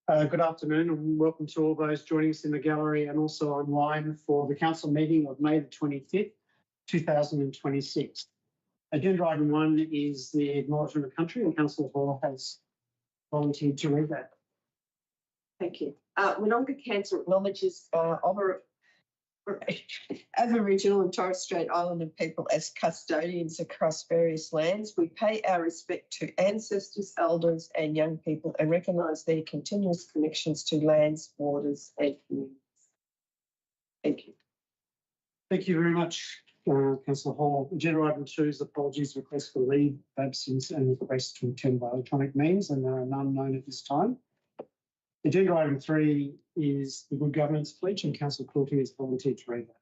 Good afternoon and welcome to all those joining us in the gallery and also online for the council meeting of May the 25th, 2026. Agenda item 1 is the acknowledgement of country, and Councillor Hall has volunteered to read that. Thank you. Wodonga Council acknowledges Aboriginal and Torres Strait Islander people as custodians across various lands. We pay our respect to ancestors, elders and young people and recognise their continuous connections to lands, waters and communities. Thank you. Thank you very much, Councillor Hall. Agenda item 2 is apologies, request for leave of absence and request to attend by electronic means, and there are none known at this time. Agenda item 3 is the Good Governance Pledge, and Councillor Quilty has volunteered to read that.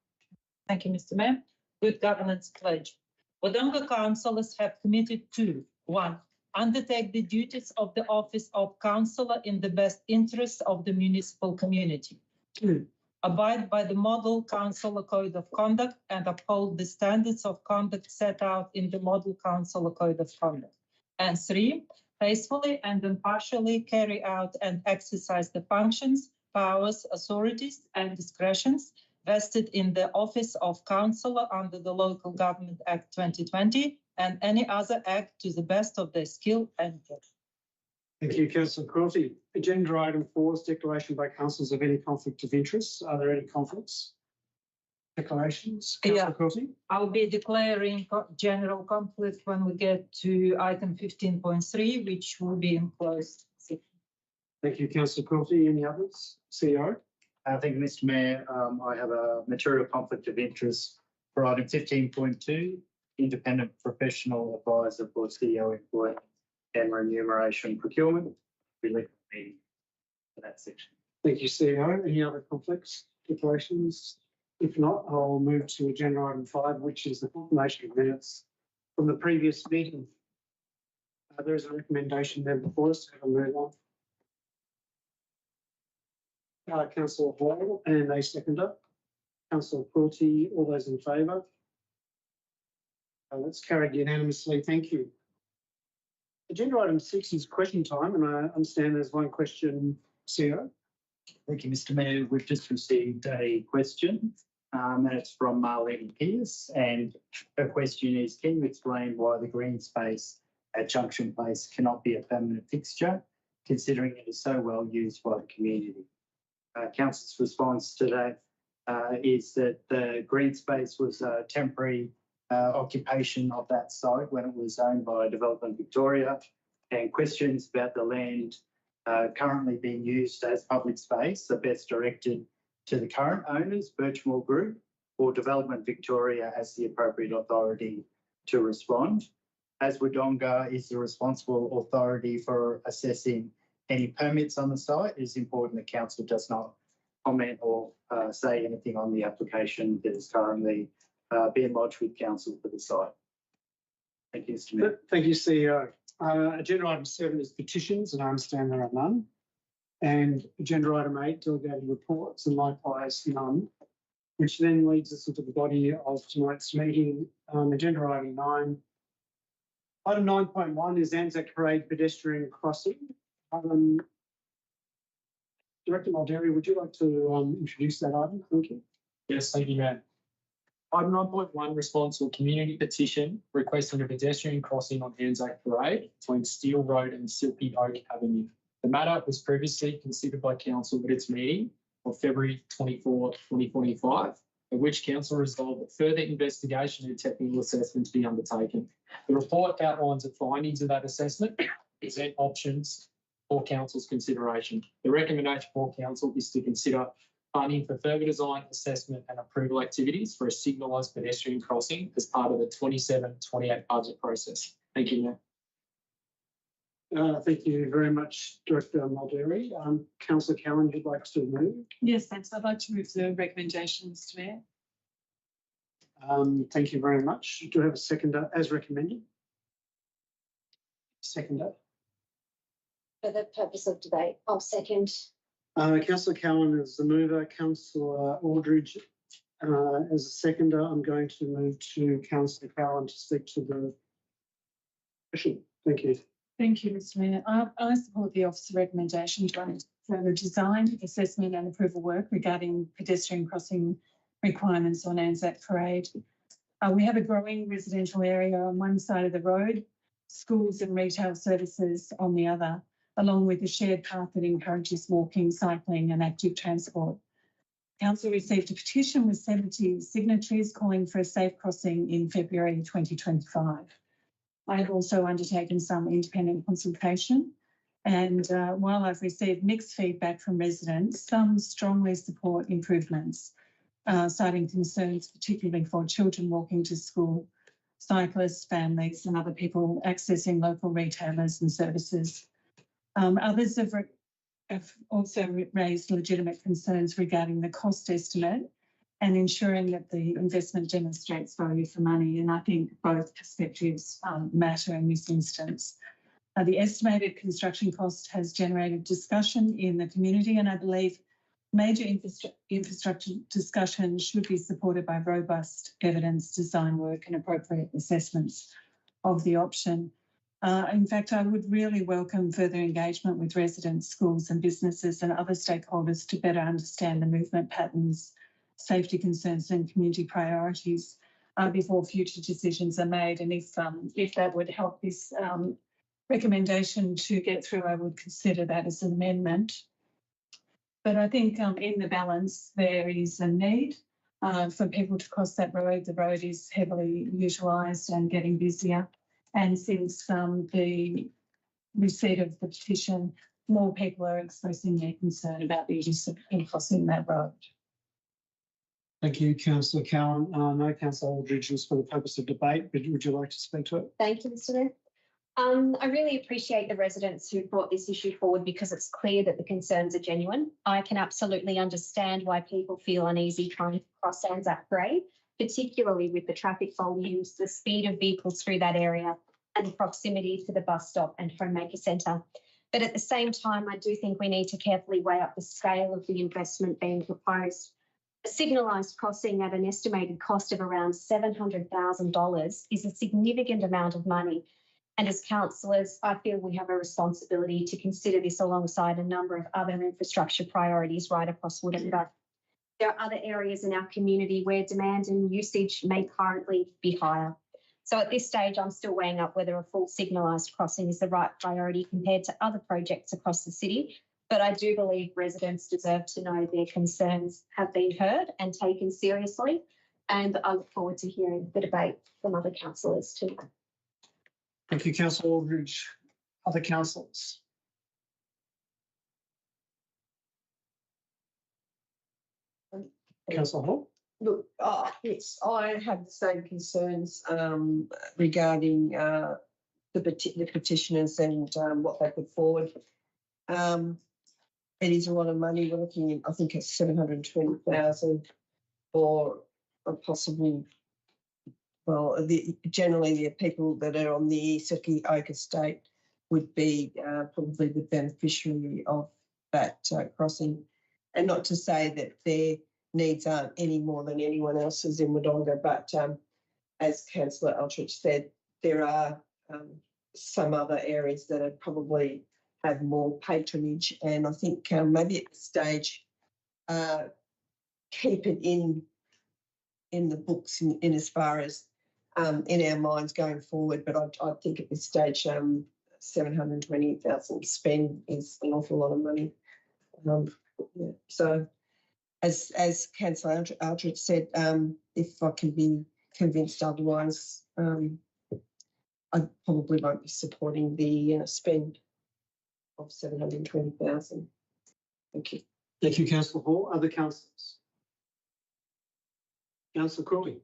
Thank you, Mr. Mayor. Good Governance Pledge. Wodonga councillors have committed to 1. Undertake the duties of the office of councillor in the best interests of the municipal community. 2. Abide by the Model Councillor Code of Conduct and uphold the standards of conduct set out in the Model Councillor Code of Conduct. And 3. Faithfully and impartially carry out and exercise the functions, powers, authorities and discretions vested in the office of councillor under the Local Government Act 2020 and any other act to the best of their skill and judgment. Thank you, Councillor Quilty. Agenda item 4 is declaration by councillors of any conflict of interest. Are there any conflicts? Declarations? Councillor Quilty? I'll be declaring general conflict when we get to item 15.3, which will be in closed session. Thank you, Councillor Quilty. Any others? CEO? Thank you, Mr. Mayor. I have a material conflict of interest for item 15.2, independent professional advisor for CEO employee and remuneration procurement. We leave the meeting for that section. Thank you, CEO. Any other conflicts, declarations? If not, I'll move to agenda item 5, which is the confirmation of minutes from the previous meeting. There is a recommendation there before us, so I'll move on. Councillor Hall and a seconder. Councillor Quilty, all those in favour? That's carried unanimously. Thank you. Agenda item 6 is question time, and I understand there's one question, CEO. Thank you, Mr. Mayor. We've just received a question, and it's from Marlene Pierce. And her question is, can you explain why the green space at Junction Place cannot be a permanent fixture, considering it is so well used by the community? Council's response to that is that the green space was a temporary occupation of that site when it was owned by Development Victoria, and questions about the land currently being used as public space are best directed to the current owners, Birchmore Group, or Development Victoria as the appropriate authority to respond. As Wodonga is the responsible authority for assessing any permits on the site, it is important that council does not comment or say anything on the application that is currently being lodged with council for the site. Thank you, Mr. Mayor. Thank you, CEO. Agenda item 7 is petitions, and I understand there are none. And agenda item 8, delegated reports, and likewise none, which then leads us into the body of tonight's meeting. Agenda item 9. Item 9.1 is Anzac Parade pedestrian crossing. Director Mulderry, would you like to introduce that item? Thank you. Yes, thank you, Matt. Item 9.1 responds to a community petition requesting a pedestrian crossing on Anzac Parade between Steel Road and Silky Oak Avenue. The matter was previously considered by council at its meeting of February 24, 2025, at which council resolved that further investigation and technical assessment be undertaken. The report outlines the findings of that assessment, present options for council's consideration. The recommendation for council is to consider funding for further design, assessment and approval activities for a signalised pedestrian crossing as part of the 27-28 budget process. Thank you, Mayor. Thank you very much, Director Mulderry. Councillor Cowan, would you like to move? Yes, thanks. I'd like to move the recommendation, Mr. Mayor. Thank you very much. Do I have a seconder as recommended? Seconder. For the purpose of debate, I'll second. Councillor Cowan is the mover, Councillor Aldridge as a seconder. I'm going to move to Councillor Cowan to speak to the question. Thank you. Thank you, Mr Mayor. I support the officer recommendation to undertake further design, assessment and approval work regarding pedestrian crossing requirements on Anzac Parade. We have a growing residential area on one side of the road, schools and retail services on the other, along with a shared path that encourages walking, cycling and active transport. Council received a petition with 70 signatories calling for a safe crossing in February 2025. I have also undertaken some independent consultation, and while I've received mixed feedback from residents, some strongly support improvements, citing concerns particularly for children walking to school, cyclists, families and other people accessing local retailers and services. Others have also raised legitimate concerns regarding the cost estimate and ensuring that the investment demonstrates value for money. And I think both perspectives matter in this instance. The estimated construction cost has generated discussion in the community, and I believe major infrastructure discussion should be supported by robust evidence, design work and appropriate assessments of the option. In fact, I would really welcome further engagement with residents, schools and businesses and other stakeholders to better understand the movement patterns, safety concerns and community priorities before future decisions are made. And if that would help this recommendation to get through, I would consider that as an amendment. But I think in the balance, there is a need for people to cross that road. The road is heavily utilised and getting busier. And since the receipt of the petition, more people are expressing their concern about the use of crossing that road. Thank you, Councillor Cowan. No, Councillor Aldridge was for the purpose of debate, but would you like to speak to it? Thank you, Mr Mayor. I really appreciate the residents who brought this issue forward because it's clear that the concerns are genuine. I can absolutely understand why people feel uneasy trying to cross Anzac Parade, particularly with the traffic volumes, the speed of vehicles through that area and the proximity to the bus stop and homemaker centre. But at the same time, I do think we need to carefully weigh up the scale of the investment being proposed. A signalised crossing at an estimated cost of around $700,000 is a significant amount of money. And as councillors, I feel we have a responsibility to consider this alongside a number of other infrastructure priorities right across Wodonga. There are other areas in our community where demand and usage may currently be higher. So at this stage, I'm still weighing up whether a full signalised crossing is the right priority compared to other projects across the city. But I do believe residents deserve to know their concerns have been heard and taken seriously. And I look forward to hearing the debate from other councillors too. Thank you, Councillor Aldridge. Other councillors? Councillor Hall? Look, yes, I have the same concerns regarding the petitioners and what they put forward. It is a lot of money. We're looking at, I think it's 720,000 for possibly, well, generally the people that are on the Suki Oak estate would be probably the beneficiary of that crossing. And not to say that their needs aren't any more than anyone else's in Wodonga, but as Councillor Aldridge said, there are some other areas that are probably have more patronage, and I think maybe at this stage keep it in the books in as far as in our minds going forward. But I think at this stage 720,000 spend is an awful lot of money. Yeah. So as Councillor Aldridge said, if I can be convinced otherwise, I probably won't be supporting the spend of 720,000. Thank you. Thank you, Councillor Hall. Other councillors? Councillor Crawley.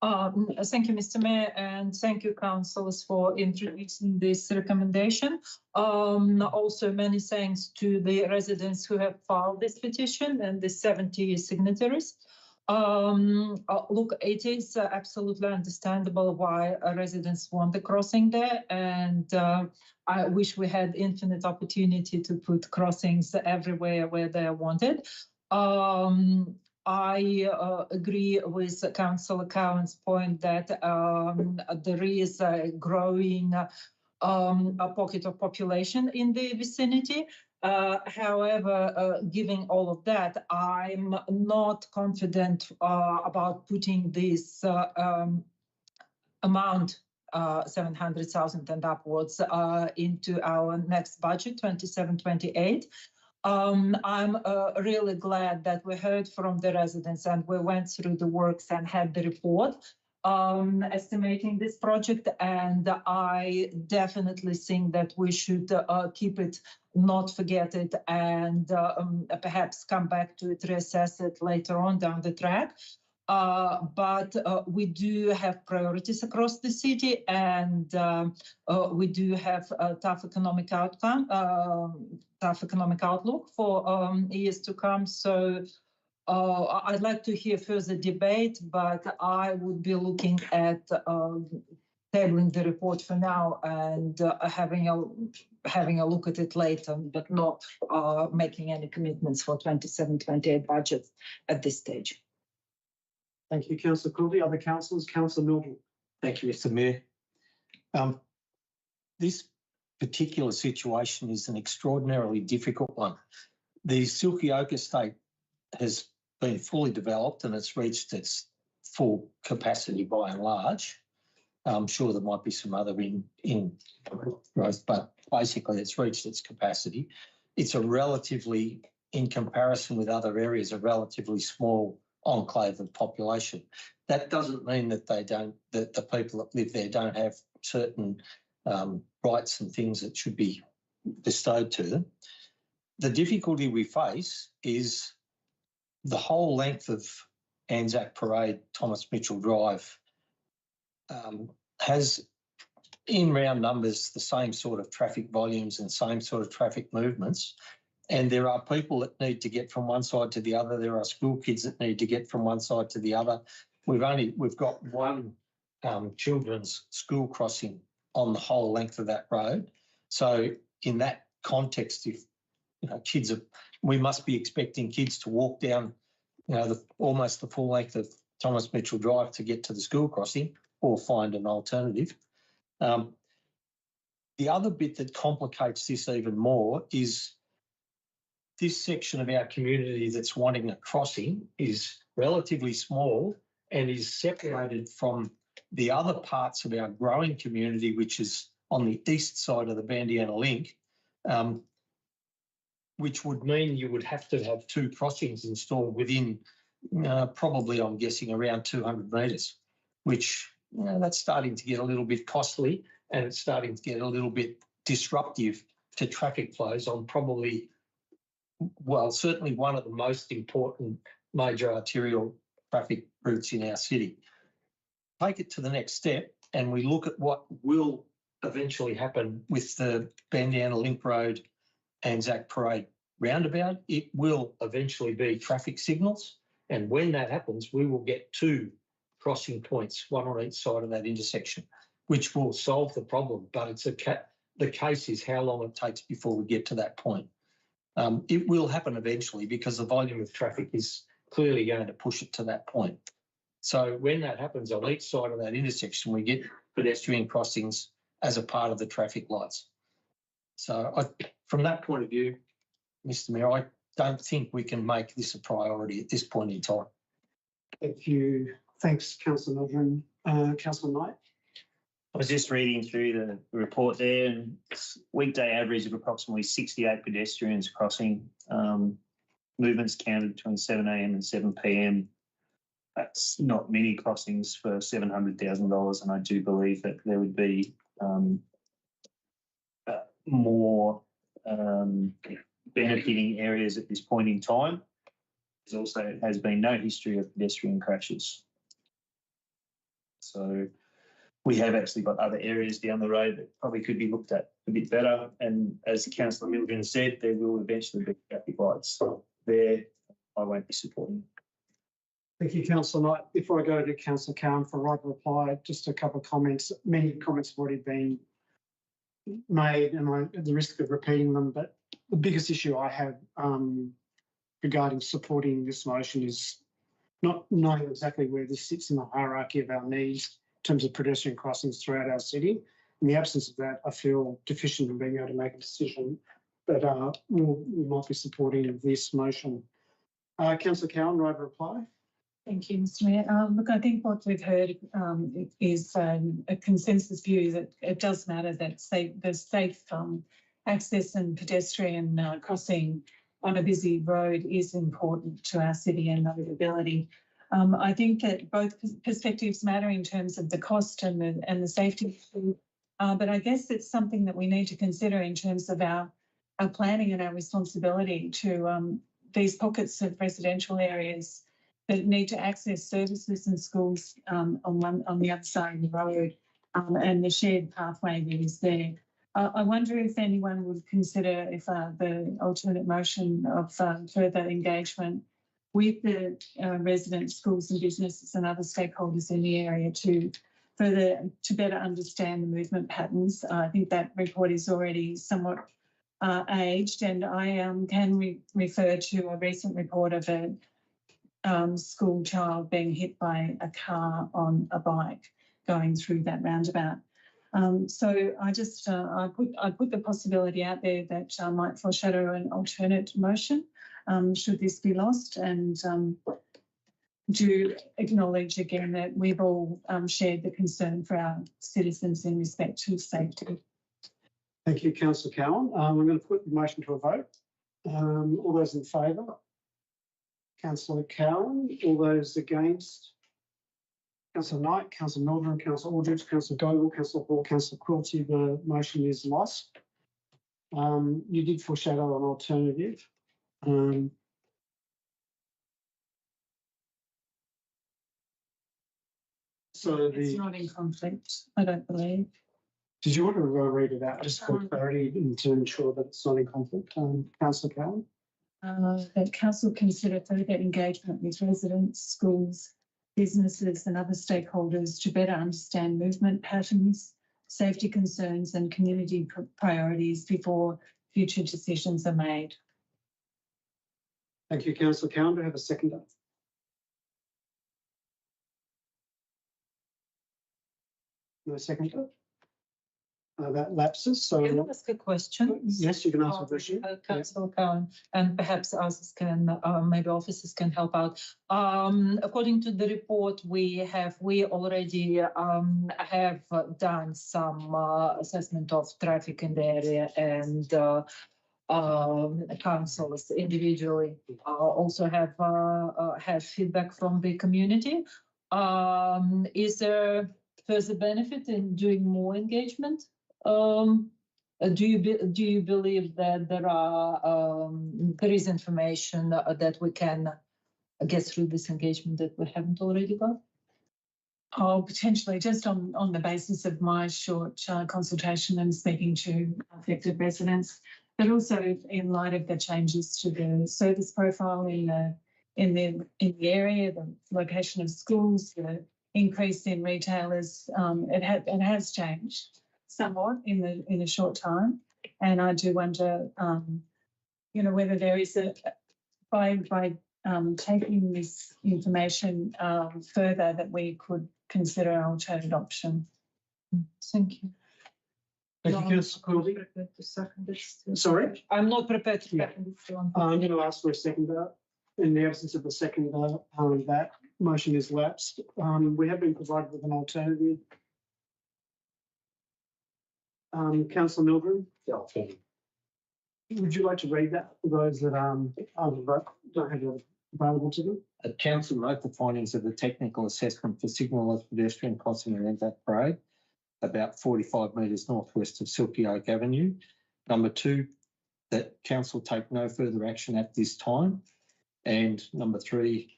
Thank you, Mr. Mayor, and thank you, councillors, for introducing this recommendation. Also, many thanks to the residents who have filed this petition and the 70 signatories. Look, it is absolutely understandable why residents want the crossing there, and I wish we had infinite opportunity to put crossings everywhere where they are wanted. I agree with Councillor Cowan's point that there is a growing a pocket of population in the vicinity. However, given all of that, I'm not confident about putting this amount, 700,000 and upwards, into our next budget, 27-28. I'm really glad that we heard from the residents and we went through the works and had the report estimating this project, and I definitely think that we should keep it, not forget it, and perhaps come back to it, reassess it later on down the track. But we do have priorities across the city, and we do have a tough economic outcome, tough economic outlook for years to come. So I'd like to hear further debate, but I would be looking at tabling the report for now and having a look at it later, but not making any commitments for 27-28 budgets at this stage. Thank you, Councillor Cooley. Other councillors, Councillor Milton. Thank you, Mr. Mayor. This particular situation is an extraordinarily difficult one. The Silky Oak estate has been fully developed and it's reached its full capacity by and large. I'm sure there might be some other in growth, but basically it's reached its capacity. It's a relatively, in comparison with other areas, a relatively small enclave of population. That doesn't mean that that the people that live there don't have certain rights and things that should be bestowed to them. The difficulty we face is the whole length of Anzac Parade, Thomas Mitchell Drive, has, in round numbers, the same sort of traffic volumes and same sort of traffic movements. And there are people that need to get from one side to the other. There are school kids that need to get from one side to the other. We've got one children's school crossing on the whole length of that road. So in that context, if kids are, we must be expecting kids to walk down, almost the full length of Thomas Mitchell Drive to get to the school crossing or find an alternative. The other bit that complicates this even more is this section of our community that's wanting a crossing is relatively small and is separated from the other parts of our growing community, which is on the east side of the Bandiana Link, which would mean you would have to have two crossings installed within probably, I'm guessing, around 200 metres, which that's starting to get a little bit costly and it's starting to get a little bit disruptive to traffic flows on probably, well, certainly one of the most important major arterial traffic routes in our city. Take it to the next step and we look at what will eventually happen with the Bandiana Link Road Anzac Parade roundabout. It will eventually be traffic signals, and when that happens, we will get two crossing points, one on each side of that intersection, which will solve the problem. But it's the case is how long it takes before we get to that point. It will happen eventually because the volume of traffic is clearly going to push it to that point. So when that happens on each side of that intersection, we get pedestrian crossings as a part of the traffic lights. So from that point of view, Mr. Mayor, I don't think we can make this a priority at this point in time. Thank you. Thanks, Councillor Mildren. Councillor Knight. I was just reading through the report there, and it's weekday average of approximately 68 pedestrians crossing. Movements counted between 7 a.m. and 7 p.m. That's not many crossings for $700,000, and I do believe that there would be more benefiting areas at this point in time. There also has been no history of pedestrian crashes. So we have actually got other areas down the road that probably could be looked at a bit better. And as Councillor Milgren said, there will eventually be traffic lights. So there, I won't be supporting. Thank you, Councillor Knight. Before I go to Councillor Cowan for a right reply, just a couple of comments. Many comments have already been made, and I'm at the risk of repeating them, but the biggest issue I have regarding supporting this motion is not knowing exactly where this sits in the hierarchy of our needs in terms of pedestrian crossings throughout our city. in the absence of that, I feel deficient in being able to make a decision, but we might be supporting this motion. Councillor Cowan, right of reply. Thank you, Mr Mayor. Look, I think what we've heard is a consensus view that it does matter that the safe access and pedestrian crossing on a busy road is important to our city and navigability. I think that both perspectives matter in terms of the cost and the safety, but I guess it's something that we need to consider in terms of our planning and our responsibility to these pockets of residential areas that need to access services and schools on the other side of the road, and the shared pathway that is there. I wonder if anyone would consider if the alternate motion of further engagement with the residents, schools and businesses and other stakeholders in the area to better understand the movement patterns. I think that report is already somewhat aged, and I can refer to a recent report of a school child being hit by a car on a bike going through that roundabout. So I just I put the possibility out there that I might foreshadow an alternate motion should this be lost, and do acknowledge again that we've all shared the concern for our citizens in respect to safety. Thank you, Councillor Cowan. I'm going to put the motion to a vote. All those in favour? Councillor Cowan. All those against? Councillor Knight, Councillor Milburn, Councillor Aldridge, Councillor Dogle, Councillor Hall, Councillor Quilty. The motion is lost. You did foreshadow an alternative. So It's not in conflict, I don't believe. did you want to read it out just for clarity and to ensure that it's not in conflict? Councillor Cowan. That council consider further engagement with residents, schools, businesses and other stakeholders to better understand movement patterns, safety concerns and community priorities before future decisions are made. Thank you, Councillor Cowan. Do I have a seconder? No seconder? That lapses. So Can I ask a question? yes, you can ask a question. Councillor Cowan, and perhaps others can, maybe officers can help out. According to the report, we already have done some assessment of traffic in the area, and councillors individually also have feedback from the community. Is there further benefit in doing more engagement? Do you believe that there is information that we can get through this engagement that we haven't already got? Oh, potentially, just on the basis of my short consultation and speaking to affected residents, but also in light of the changes to the service profile in the area, the location of schools, the increase in retailers, it has changed somewhat in a short time, and I do wonder, whether there is by taking this information further that we could consider an alternate option. Thank you. Thank you, Councillor Quilty. Sorry? I'm not prepared to Yeah. second this one. I'm going to ask for a seconder. In the absence of a seconder, that motion is lapsed. We have been provided with an alternative. Councillor Milburn, would you like to read that for those that don't have it available to them? Council note the findings of the technical assessment for signalless pedestrian crossing in Anzac Parade, about 45 metres northwest of Silky Oak Avenue. Number 2, that council take no further action at this time. And number 3,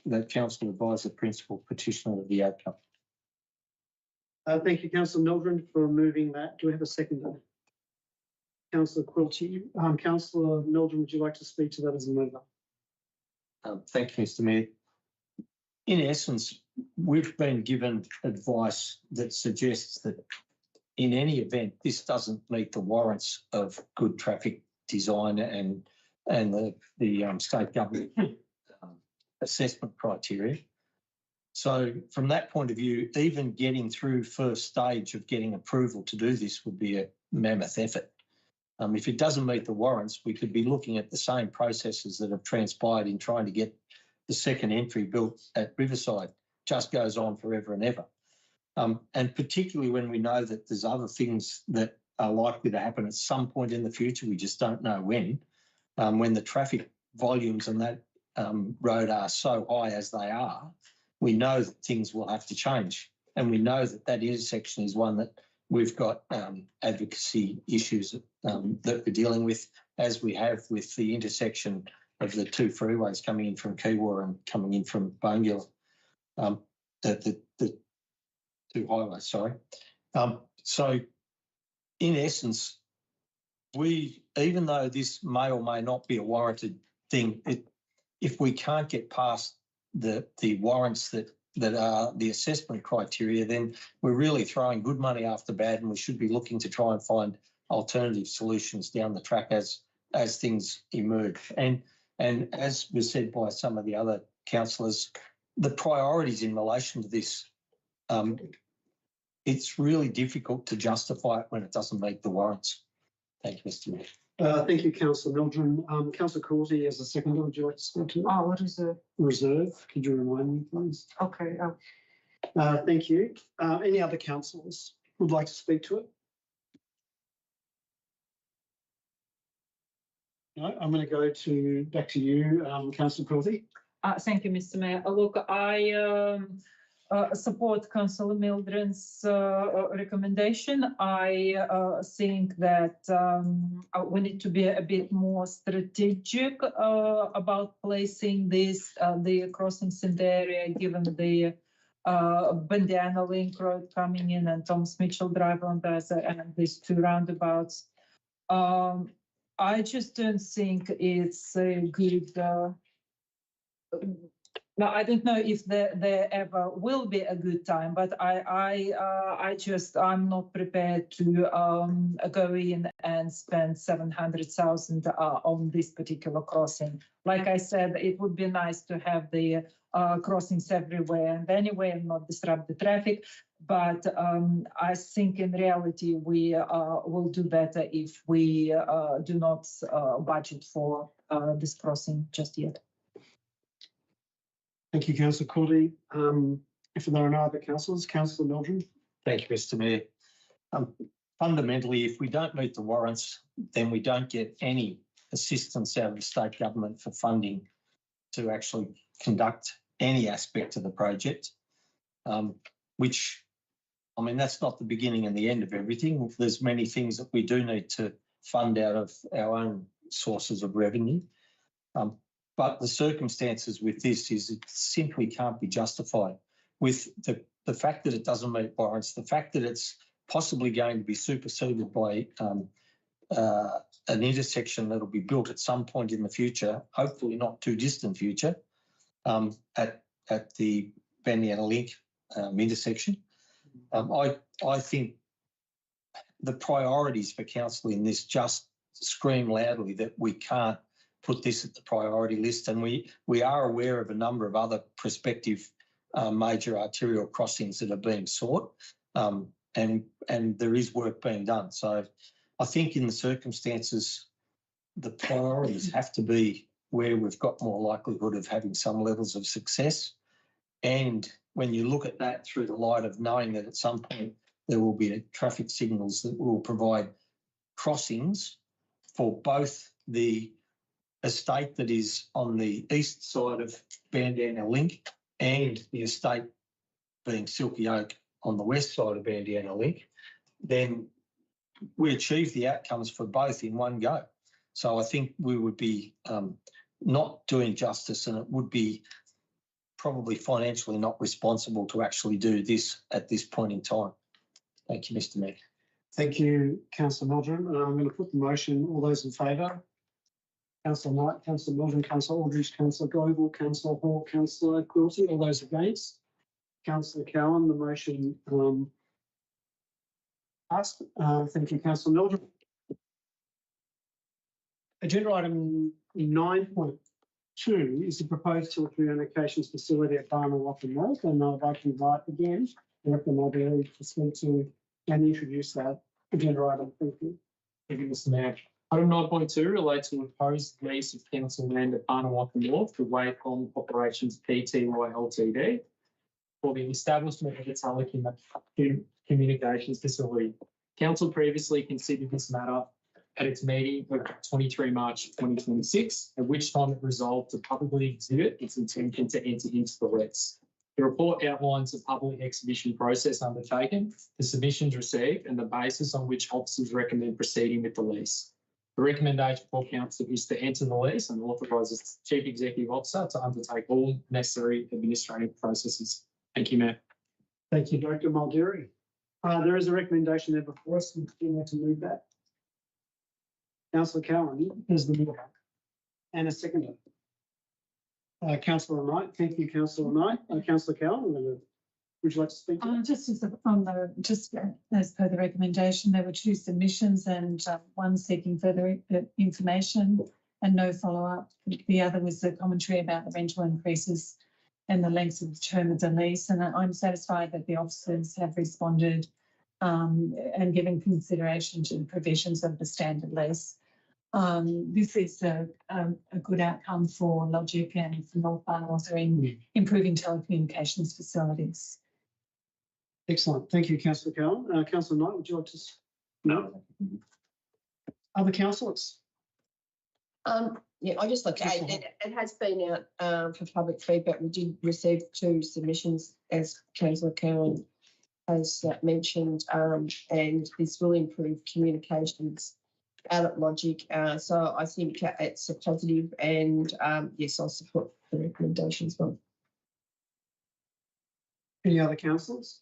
that council advise the principal petitioner of the outcome. Thank you, Councillor Milburn, for moving that. Do we have a seconder? Councillor Quilty. Councillor Milburn, would you like to speak to that as a mover? Thank you, Mr Mayor. In essence, we've been given advice that suggests that in any event, this doesn't meet the warrants of good traffic design and the state government assessment criteria. So from that point of view, even getting through first stage of getting approval to do this would be a mammoth effort. If it doesn't meet the warrants, we could be looking at the same processes that have transpired in trying to get the second entry built at Riverside. Just goes on forever and ever. And particularly when we know that there's other things that are likely to happen at some point in the future, we just don't know when the traffic volumes on that road are so high as they are, we know that things will have to change. And we know that that intersection is one that we've got advocacy issues that we're dealing with, as we have with the intersection of the two freeways coming in from Kiwa and coming in from Bungilla, the two highways, sorry. So in essence, even though this may or may not be a warranted thing, if we can't get past the warrants that are the assessment criteria, then we're really throwing good money after bad, and we should be looking to try and find alternative solutions down the track as things emerge. And as was said by some of the other councillors, the priorities in relation to this, it's really difficult to justify it when it doesn't meet the warrants. Thank you, Mr. Mayor. Thank you, councillor Mildren. Councillor Courtney, as a seconder, would you like to speak to? Oh, what is the, Reserve, could you remind me, please? okay, Thank you. Any other councillors would like to speak to it? No, I'm going to go back to you, councillor Courtney. thank you, Mr. Mayor. Look, I support Councillor Mildren's recommendation. I think that we need to be a bit more strategic about placing the crossings in the area, given the Bandiana Link Road coming in and Thomas Mitchell Drive on the and these two roundabouts. I just don't think it's a good. No, I don't know if there ever will be a good time, but I'm not prepared to go in and spend 700,000 on this particular crossing. Like I said, it would be nice to have the crossings everywhere and anywhere and not disrupt the traffic. But I think in reality, we will do better if we do not budget for this crossing just yet. Thank you, councillor Courtney. If there are no other councillors, councillor Mildren. Thank you, Mr. Mayor. Fundamentally, if we don't meet the warrants, then we don't get any assistance out of the state government for funding to actually conduct any aspect of the project, which, I mean, that's not the beginning and the end of everything. There's many things that we do need to fund out of our own sources of revenue. But the circumstances with this is it simply can't be justified with the fact that it doesn't meet warrants, the fact that it's possibly going to be superseded by an intersection that will be built at some point in the future, hopefully not too distant future, at the Bandiana Link intersection. I think the priorities for council in this just scream loudly that we can't put this at the priority list, and we are aware of a number of other prospective major arterial crossings that are being sought, and there is work being done. So I think in the circumstances, the priorities have to be where we've got more likelihood of having some levels of success. And when you look at that through the light of knowing that at some point there will be traffic signals that will provide crossings for both the estate that is on the east side of Bandiana Link and the estate being Silky Oak on the west side of Bandiana Link, then we achieve the outcomes for both in one go. So I think we would be not doing justice, and it would be probably financially not responsible to actually do this at this point in time. Thank you, Mr. Mayor. Thank you, councillor Mildren. I'm going to put the motion. All those in favour? Councillor Knight, councillor Mildren, councillor Aldridge, councillor Global, councillor Hall, councillor Quilty. All those against? Councillor Cowan, the motion passed. Thank you, councillor Mildren. Agenda item 9.2 2 is the proposed telecommunications facility at Barnawartha North, and I'd like to invite again Director Mulderry to speak to and introduce that agenda item. Thank you. Thank you, Mr. Mayor. Item 9.2 relates to a proposed lease of council land at Barnawartha North for Wacom Operations Pty Ltd for the establishment of a telecommunications facility. Council previously considered this matter at its meeting of 23 March 2026, at which time it resolved to publicly exhibit its intention to enter into the lease. The report outlines the public exhibition process undertaken, the submissions received, and the basis on which officers recommend proceeding with the lease. The recommendation for council is to enter the lease and authorises the Chief Executive Officer to undertake all necessary administrative processes. Thank you, Mayor. Thank you, Director Mulderry. There is a recommendation there before us. We need to move that. Councillor Cowan is the mover and a seconder. Councillor Knight, thank you, Councillor Knight. Councillor Cowan, would you like to speak? Just as as per the recommendation, there were 2 submissions and one seeking further information and no follow-up. The other was the commentary about the rental increases and the length of the term of the lease. And I'm satisfied that the officers have responded and given consideration to the provisions of the standard lease. This is a good outcome for Logic and for North Barnawartha in improving telecommunications facilities. Excellent. Thank you, Councillor Cowan. Councillor Knight, would you like to? No. Other councillors? Yeah, I just like to add that it has been out for public feedback. We did receive 2 submissions, as Councillor Cowan has mentioned, and this will improve communications out at Logic. So I think it's a positive, and yes, I'll support the recommendation as well. Any other councillors?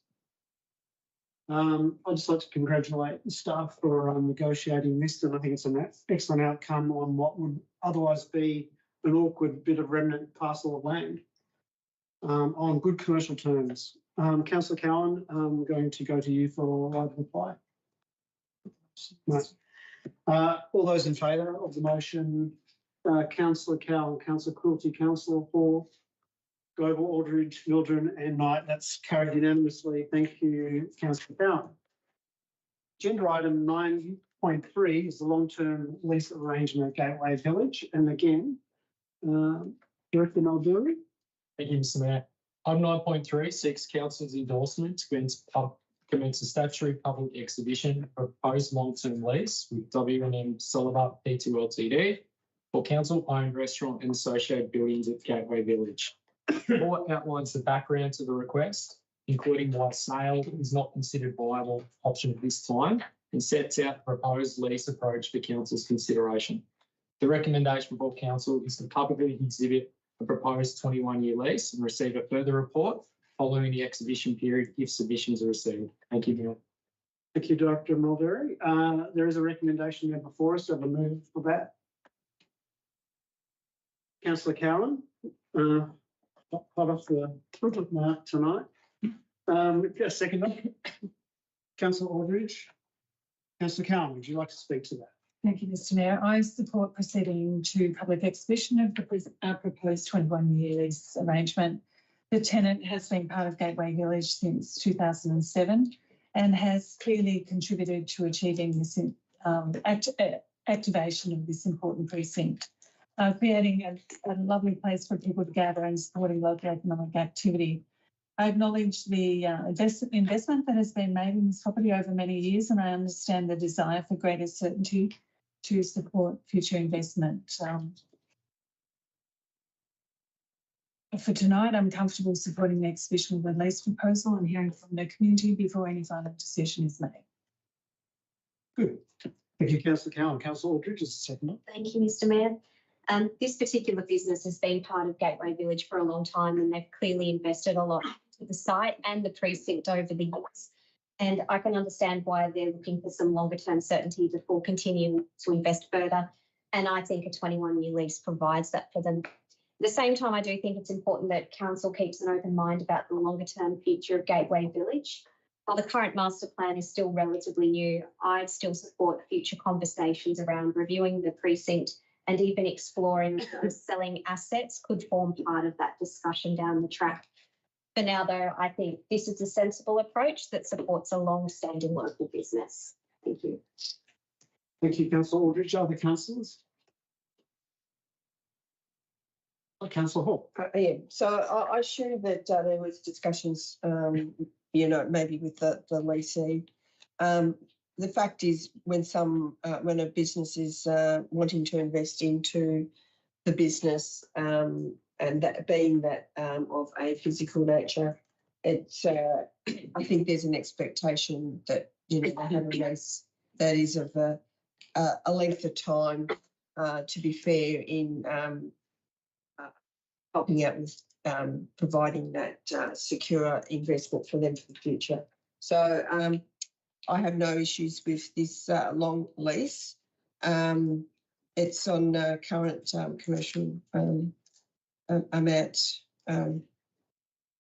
I'd just like to congratulate the staff for negotiating this, and I think it's an excellent outcome on what would otherwise be an awkward bit of remnant parcel of land on good commercial terms. Councillor Cowan, I'm going to go to you for a reply. No. All those in favour of the motion, Councillor Cowan, Councillor Quilty, Councillor Hall, Global, Aldridge, Mildren and Knight. That's carried unanimously. Thank you, Councillor Cowan. Agenda item 9.3 is the long-term lease arrangement at Gateway Village. And again, Director Mulderry. Thank you, Mr. Mayor. Item 9.3 seeks council's endorsement to commence a statutory public exhibition for proposed long-term lease with W&M Sullivan Pty Ltd for council-owned restaurant and associated buildings at Gateway Village. The report outlines the background to the request, including why sale is not considered a viable option at this time, and sets out the proposed lease approach for council's consideration. The recommendation for council is to publicly exhibit a proposed 21-year lease and receive a further report following the exhibition period if submissions are received. Thank you, Mayor. Thank you, Dr. Mulderry. There is a recommendation there before us. Have a move for that. Councillor Cowan, hot off the mark tonight. A second. Councillor Aldridge. Councillor Cowan, would you like to speak to that? Thank you, Mr. Mayor. I support proceeding to public exhibition of the proposed 21-year lease arrangement. The tenant has been part of Gateway Village since 2007 and has clearly contributed to achieving this activation of this important precinct, creating a lovely place for people to gather and supporting local economic activity. I acknowledge the investment that has been made in this property over many years, and I understand the desire for greater certainty to support future investment. For tonight, I'm comfortable supporting the exhibition of the lease proposal and hearing from the community before any final decision is made. Good. Thank you, Councillor Cowan. Councillor Aldridge is the second. Thank you, Mr. Mayor. This particular business has been part of Gateway Village for a long time, and they've clearly invested a lot to the site and the precinct over the years. And I can understand why they're looking for some longer term certainty before continuing to invest further. And I think a 21-year lease provides that for them. At the same time, I do think it's important that council keeps an open mind about the longer term future of Gateway Village. While the current master plan is still relatively new, I still support future conversations around reviewing the precinct and even exploring selling assets could form part of that discussion down the track. For now, though, I think this is a sensible approach that supports a long-standing local business. Thank you. Thank you, Councillor Aldridge. Other councillors? Councillor Hall. Yeah, so I assume that there was discussions, maybe with the leasing. The fact is, when a business is wanting to invest into the business, and that being that of a physical nature, it's I think there's an expectation that they have a lease that is of a length of time. To be fair, in helping out with providing that secure investment for them for the future. So I have no issues with this long lease. It's on current commercial amount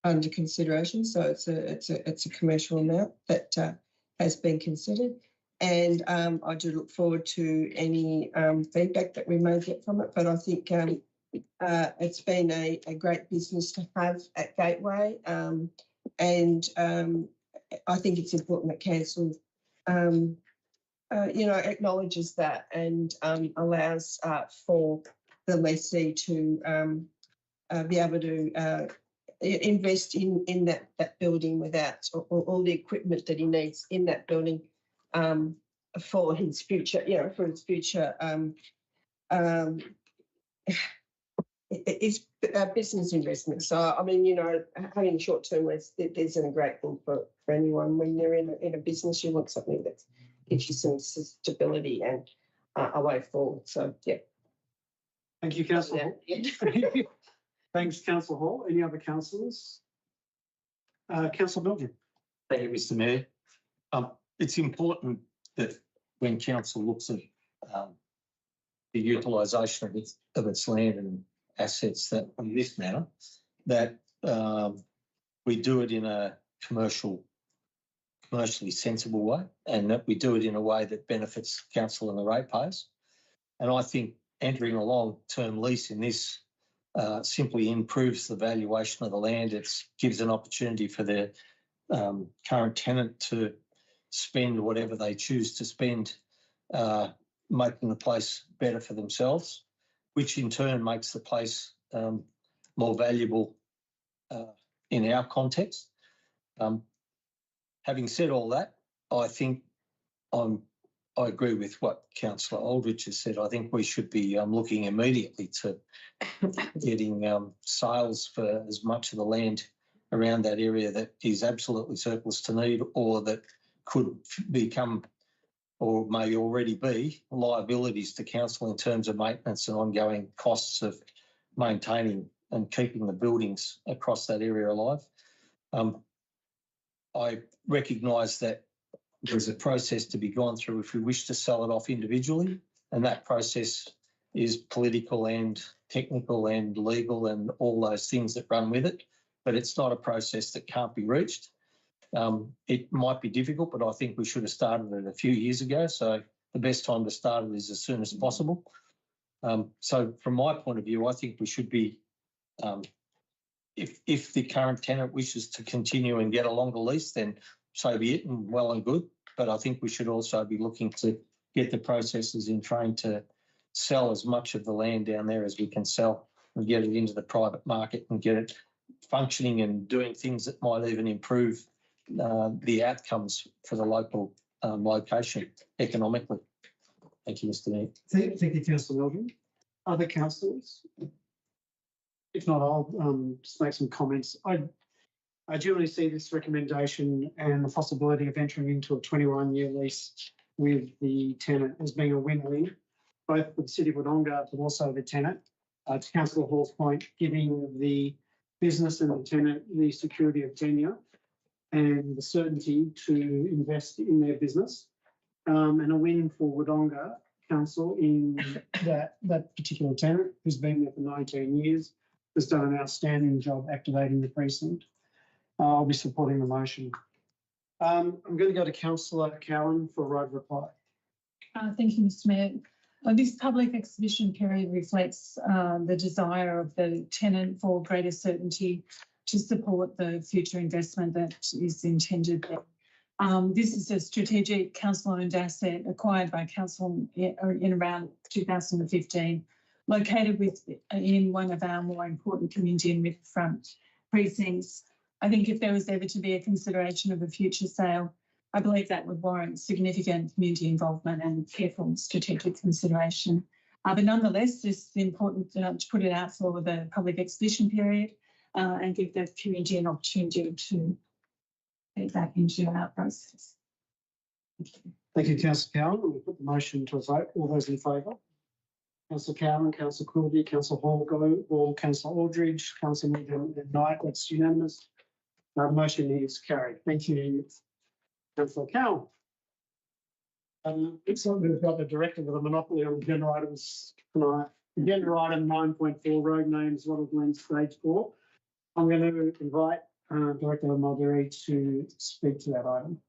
under consideration. So it's a commercial amount that has been considered. And I do look forward to any feedback that we may get from it. But I think it's been a great business to have at Gateway, and I think it's important that council, acknowledges that and allows for the lessee to be able to invest in that building without all the equipment that he needs in that building for his future, it's business investment. So, I mean, having short-term lease isn't a great thing for anyone. When you're in a business, you want something that gives you some stability and a way forward. So, yeah. Thank you, Councillor Hall. Thanks, Councillor Hall. Any other councillors? Councillor Milgram. Thank you, Mr. Mayor. It's important that when council looks at the utilisation of its land and assets that in this manner, that we do it in a commercially sensible way, and that we do it in a way that benefits council and the ratepayers. And I think entering a long-term lease in this simply improves the valuation of the land. It gives an opportunity for the current tenant to spend whatever they choose to spend, making the place better for themselves, which in turn makes the place more valuable in our context. Having said all that, I think I agree with what Councillor Aldridge has said. I think we should be looking immediately to getting sales for as much of the land around that area that is absolutely surplus to need, or that could become or may already be liabilities to council in terms of maintenance and ongoing costs of maintaining and keeping the buildings across that area alive. I recognise that there's a process to be gone through if we wish to sell it off individually, and that process is political and technical and legal and all those things that run with it, but it's not a process that can't be reached. It might be difficult, but I think we should have started it a few years ago. So the best time to start it is as soon as possible. So from my point of view, I think we should be, if the current tenant wishes to continue and get a longer lease, then so be it, and well and good. But I think we should also be looking to get the processes in train to sell as much of the land down there as we can sell and get it into the private market and get it functioning and doing things that might even improve the outcomes for the local location economically. Thank you, Mr. Mayor. Thank you, Councillor Milgram. Other councillors? If not, I'll just make some comments. I generally see this recommendation and the possibility of entering into a 21-year lease with the tenant as being a win-win, both for the City of Wodonga but also the tenant. To Councillor Hall's point, giving the business and the tenant the security of tenure and the certainty to invest in their business, and a win for Wodonga Council in that particular tenant who's been there for 19 years, has done an outstanding job activating the precinct. I'll be supporting the motion. I'm going to go to Councillor Cowan for a right reply. Thank you, Mr. Mayor. This public exhibition period reflects the desire of the tenant for greater certainty to support the future investment that is intended there. This is a strategic council-owned asset acquired by council in around 2015, located in one of our more important community and riverfront precincts. I think if there was ever to be a consideration of a future sale, I believe that would warrant significant community involvement and careful strategic consideration. But nonetheless, it's important to put it out for the public exhibition period and give the community an opportunity to get back into our process. Thank you, Councillor Cowan. We'll put the motion to a vote. All those in favour? Councillor Cowan, Councillor Quilty, Councillor Hall, Councillor Aldridge, Councillor Nugent and Knight. That's unanimous. The motion is carried. Thank you, Councillor Cowan. Excellent. We've got the director with a monopoly on agenda items tonight. Agenda item 9.4, road names, Wattle Glen, stage 4. I'm going to invite Director Mulderry to speak to that item.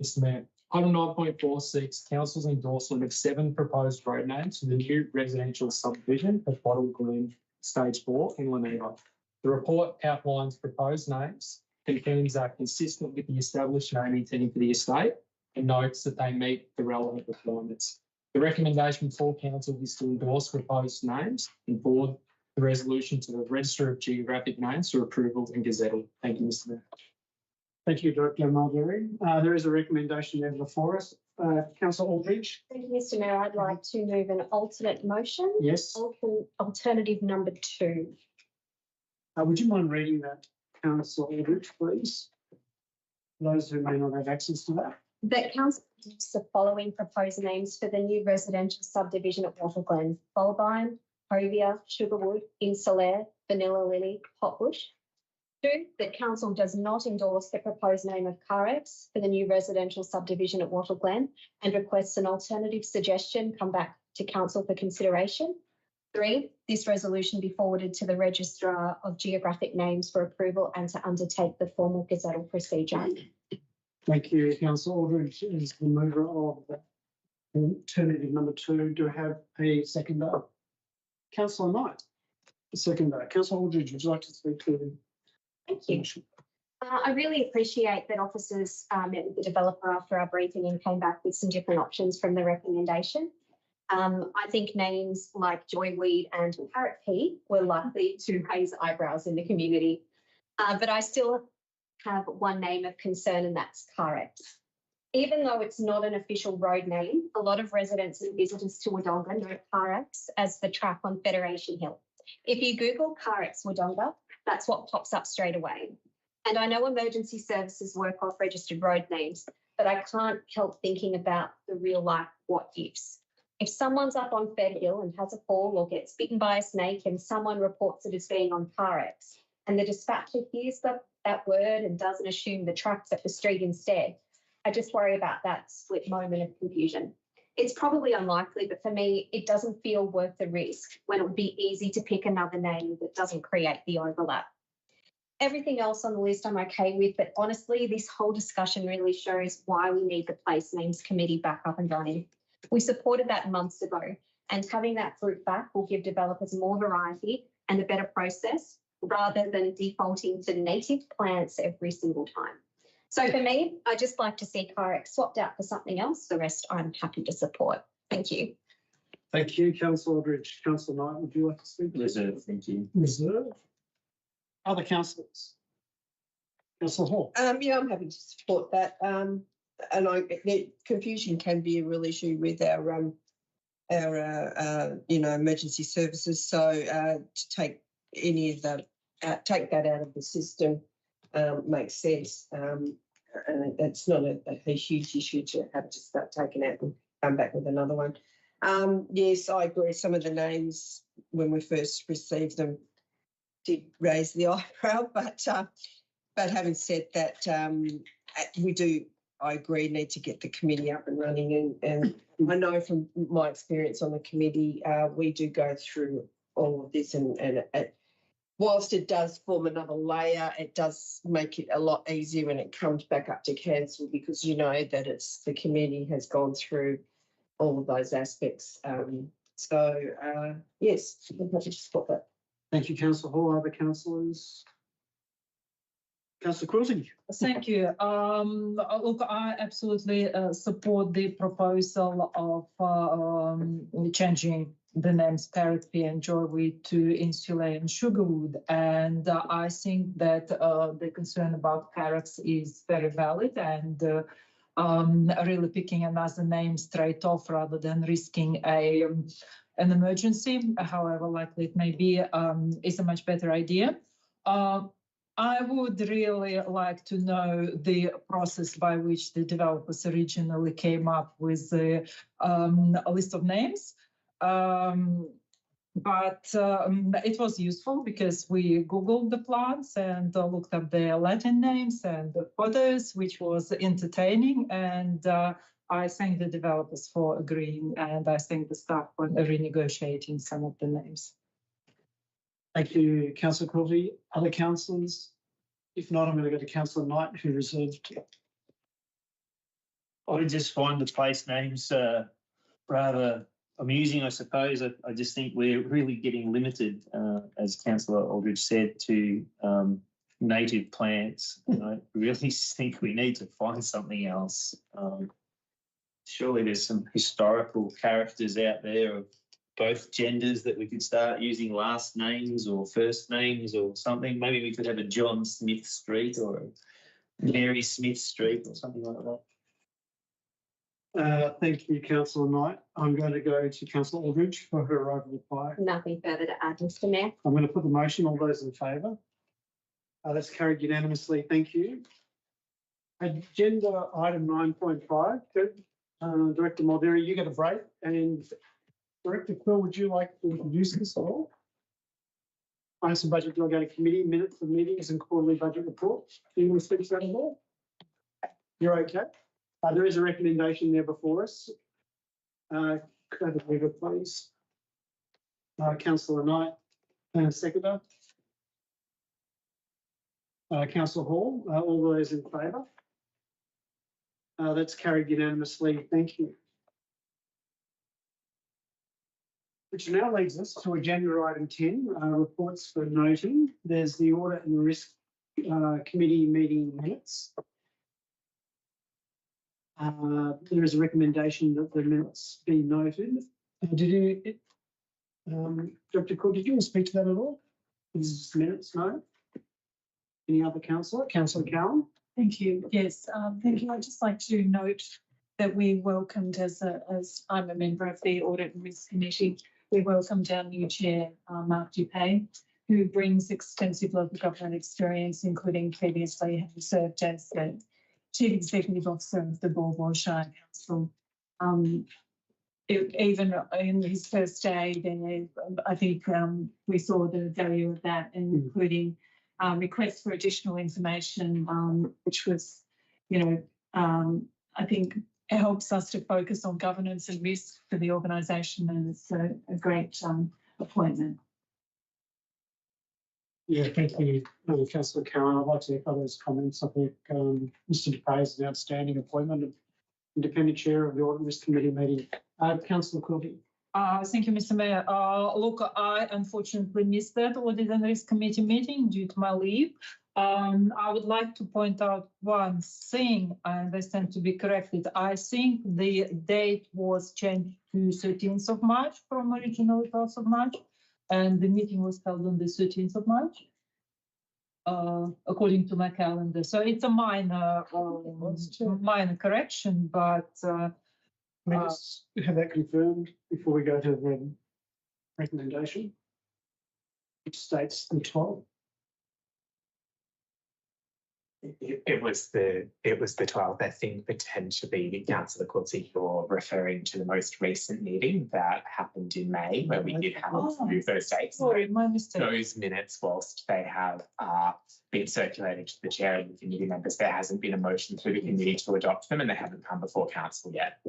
Mr Mayor, item 9.4 seeks council's endorsement of 7 proposed road names for the new residential subdivision of Wattle Glen, stage 4 in Wodonga. The report outlines proposed names, confirms are consistent with the established naming team for the estate, and notes that they meet the relevant requirements. The recommendation for council is to endorse proposed names and forward the resolution to the Register of Geographic Names for approval and gazetting. Thank you, Mr Mayor. Thank you, Director Mulderry. There is a recommendation there before us. Councillor Aldridge? Thank you, Mr Mayor. I'd like to move an alternate motion. Yes. Alternative number 2. Would you mind reading that, Councillor Aldridge, please? Those who may not have access to that. That council adopts the following proposed names for the new residential subdivision at Wattle Glen: Bulbine, Hovia, Sugarwood, Insulair, Vanilla Lily, Hotbush. 2, that council does not endorse the proposed name of Carex for the new residential subdivision at Wattle Glen and requests an alternative suggestion come back to council for consideration. 3, this resolution be forwarded to the Registrar of Geographic Names for approval and to undertake the formal gazettal procedure. Thank you, Councillor Aldridge, is the mover of alternative number 2. Do I have a seconder? Councillor Knight, the seconder. Councillor Aldridge, would you like to speak to? Thank you. I really appreciate that officers met with the developer after our briefing and came back with some different options from the recommendation. I think names like Joyweed and Parrot Pea were likely to raise eyebrows in the community, but I still have one name of concern, and that's Carex. Even though it's not an official road name, a lot of residents and visitors to Wodonga know Carex as the track on Federation Hill. If you Google Carex Wodonga, that's what pops up straight away. And I know emergency services work off registered road names, but I can't help thinking about the real life what ifs. If someone's up on Fed Hill and has a fall or gets bitten by a snake and someone reports it as being on Carex, and the dispatcher hears that word and doesn't assume the truck's at the street instead, I just worry about that split moment of confusion. It's probably unlikely, but for me, it doesn't feel worth the risk when it would be easy to pick another name that doesn't create the overlap. Everything else on the list I'm okay with, but honestly, this whole discussion really shows why we need the Place Names Committee back up and running. We supported that months ago, and having that group back will give developers more variety and a better process rather than defaulting to native plants every single time. So for me, I just like to see Carex swapped out for something else. The rest I'm happy to support. Thank you. Thank you, Councillor Aldridge. Councillor Knight, would you like to speak? Reserve, thank you. Reserve. Other councillors? Councillor Hall. Yeah, I'm happy to support that. Confusion can be a real issue with our emergency services. So to take any of that, take that out of the system makes sense. And it's not a huge issue to have to start taking out and come back with another one. Yes, I agree. Some of the names when we first received them did raise the eyebrow, but having said that, I agree, need to get the committee up and running. And I know from my experience on the committee, we do go through all of this and whilst it does form another layer, it does make it a lot easier when it comes back up to council because you know that the committee has gone through all of those aspects. Yes, I'm happy to support that. Thank you, councillor Hall. Other councillors? Councillor Quilty? Thank you. Look, I absolutely support the proposal of changing the names Parrot, Pea and Joyweed to Insula and Sugarwood. And I think that the concern about parrots is very valid, and really picking another name straight off rather than risking an emergency, however likely it may be, is a much better idea. I would really like to know the process by which the developers originally came up with a list of names. But it was useful because we Googled the plants and looked up their Latin names and the photos, which was entertaining. And I thank the developers for agreeing, and I thank the staff for renegotiating some of the names. Thank you, councillor Quilty. Other councillors? If not, I'm going to go to councillor Knight, who reserved. I just find the place names rather amusing, I suppose. I just think we're really getting limited, as councillor Aldridge said, to native plants. And I really think we need to find something else. Surely there's some historical characters out there of both genders that we could start using last names or first names or something. Maybe we could have a John Smith Street or a Mary Smith Street or something like that. Thank you, councillor Knight. I'm going to go to councillor Aldridge for her overall reply. Nothing further to add, Mr Mayor. I'm going to put the motion. All those in favour? That's carried unanimously. Thank you. Agenda item 9.5. Director Mulderry, you get a break. And Director Quill, would you like to introduce this all? Finance and Budget Delegated Committee minutes of meetings and quarterly budget reports. Do you want to speak to that at all? You're okay. There is a recommendation there before us. Could I have a mover, please? Councillor Knight, seconder. Councillor Hall, all those in favour? That's carried unanimously. Thank you. Which now leads us to agenda item 10, reports for noting. There's the Audit and Risk Committee meeting minutes. There is a recommendation that the minutes be noted. Did you, Dr. Cook, did you want to speak to that at all? Is minutes, no? Any other councillor? Councillor Cowan? Thank you. Yes, thank you. I'd just like to note that we welcomed, as I'm a member of the Audit and Risk Committee, we welcomed our new chair, Mark Dupay, who brings extensive local government experience, including previously having served as the Chief Executive Officer of the Baranduda Shire Council. Even in his first day there, I think we saw the value of that, including requests for additional information, which was, I think it helps us to focus on governance and risk for the organisation, and it's a great appointment. Yeah, thank you, Councillor Cowan. I'd like to echo those comments. I think Mr. Dupay is an outstanding appointment of independent chair of the Audit and Risk Committee meeting. Councillor Quilty. Thank you, Mr. Mayor. Look, I unfortunately missed that Audit and Risk Committee meeting due to my leave. I would like to point out one thing, and I stand to be corrected. I think the date was changed to 13th of March from originally 12th of March, and the meeting was held on the 13th of March, according to my calendar. So it's a minor correction, but Let's have that confirmed before we go to the recommendation, which states the 12th. It was the 12th. I think potentially, Councillor Quilty, you're referring to the most recent meeting that happened in May, where we did have those dates. Sorry, my mistake. Those minutes, whilst they have been circulated to the chair and the committee members, there hasn't been a motion through the committee to adopt them, and they haven't come before council yet.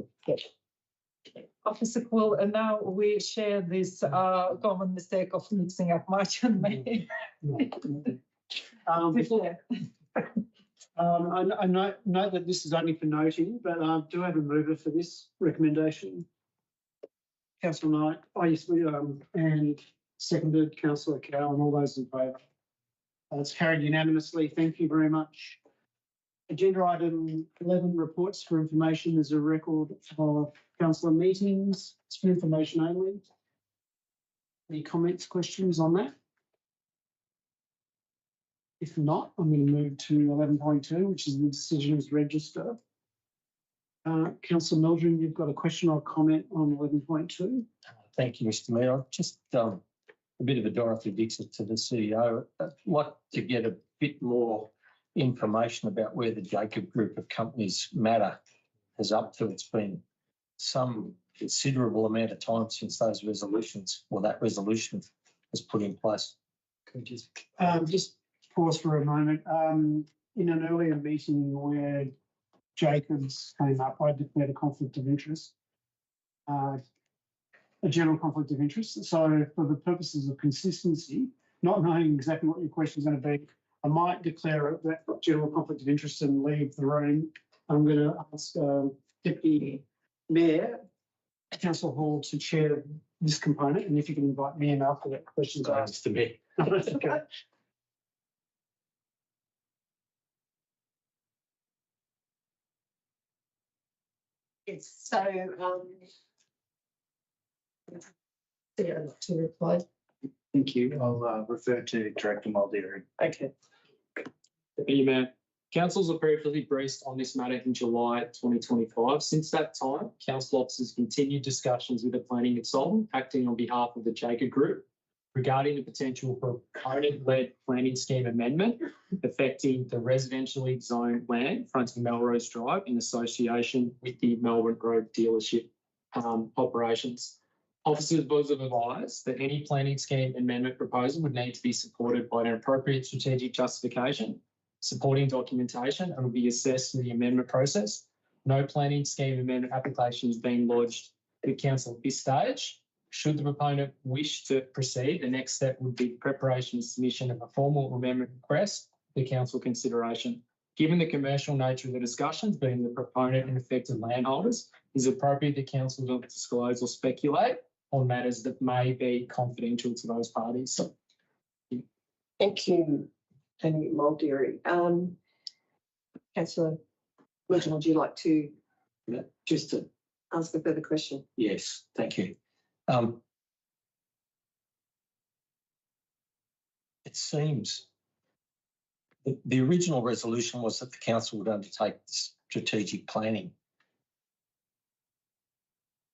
Officer Quill, and now we share this common mistake of mixing up March and May. I note that this is only for noting, but do have a mover for this recommendation. Councillor Knight, and seconded Councillor Cow, and all those in favour. It's carried unanimously. Thank you very much. Agenda item 11, reports for information, is a record of councillor meetings. It's for information only. Any comments, questions on that? If not, I'm going to move to 11.2, which is the decisions register. Councillor Mildred, you've got a question or comment on 11.2? Thank you, Mr Mayor. Just a bit of a Dorothy Dixon to the CEO. I'd like to get a bit more information about where the Jacob Group of companies matter is up to. It's been some considerable amount of time since those resolutions, or that resolution was put in place. Could you just pause for a moment? In an earlier meeting where Jacobs came up, I declared a conflict of interest, a general conflict of interest. So for the purposes of consistency, not knowing exactly what your question is going to be, I might declare that general conflict of interest and leave the room. I'm going to ask Deputy Mayor, Councillor Hall, to chair this component, and if you can invite me in after that question's asked to me. Okay. Yes, so to reply. Thank you. I'll refer to Director Muldeary. Okay. Deputy Mayor, councils are previously briefed on this matter in July 2025. Since that time, council officers continued discussions with the planning consultant acting on behalf of the Jacob Group regarding the potential for a component-led planning scheme amendment affecting the residentially zoned land fronting Melrose Drive in association with the Melbourne Road dealership operations. Officers was advised that any planning scheme amendment proposal would need to be supported by an appropriate strategic justification, supporting documentation, and will be assessed in the amendment process. No planning scheme amendment application has been lodged with council at this stage. Should the proponent wish to proceed, the next step would be preparation and submission of a formal amendment request for council consideration. Given the commercial nature of the discussions, being the proponent and affected landholders, it is appropriate that council not disclose or speculate on matters that may be confidential to those parties. Thank you, Tony Muldeary. Councillor Wilton, would you like to Just to, ask a further question? yes, thank you. It seems the original resolution was that the council would undertake strategic planning.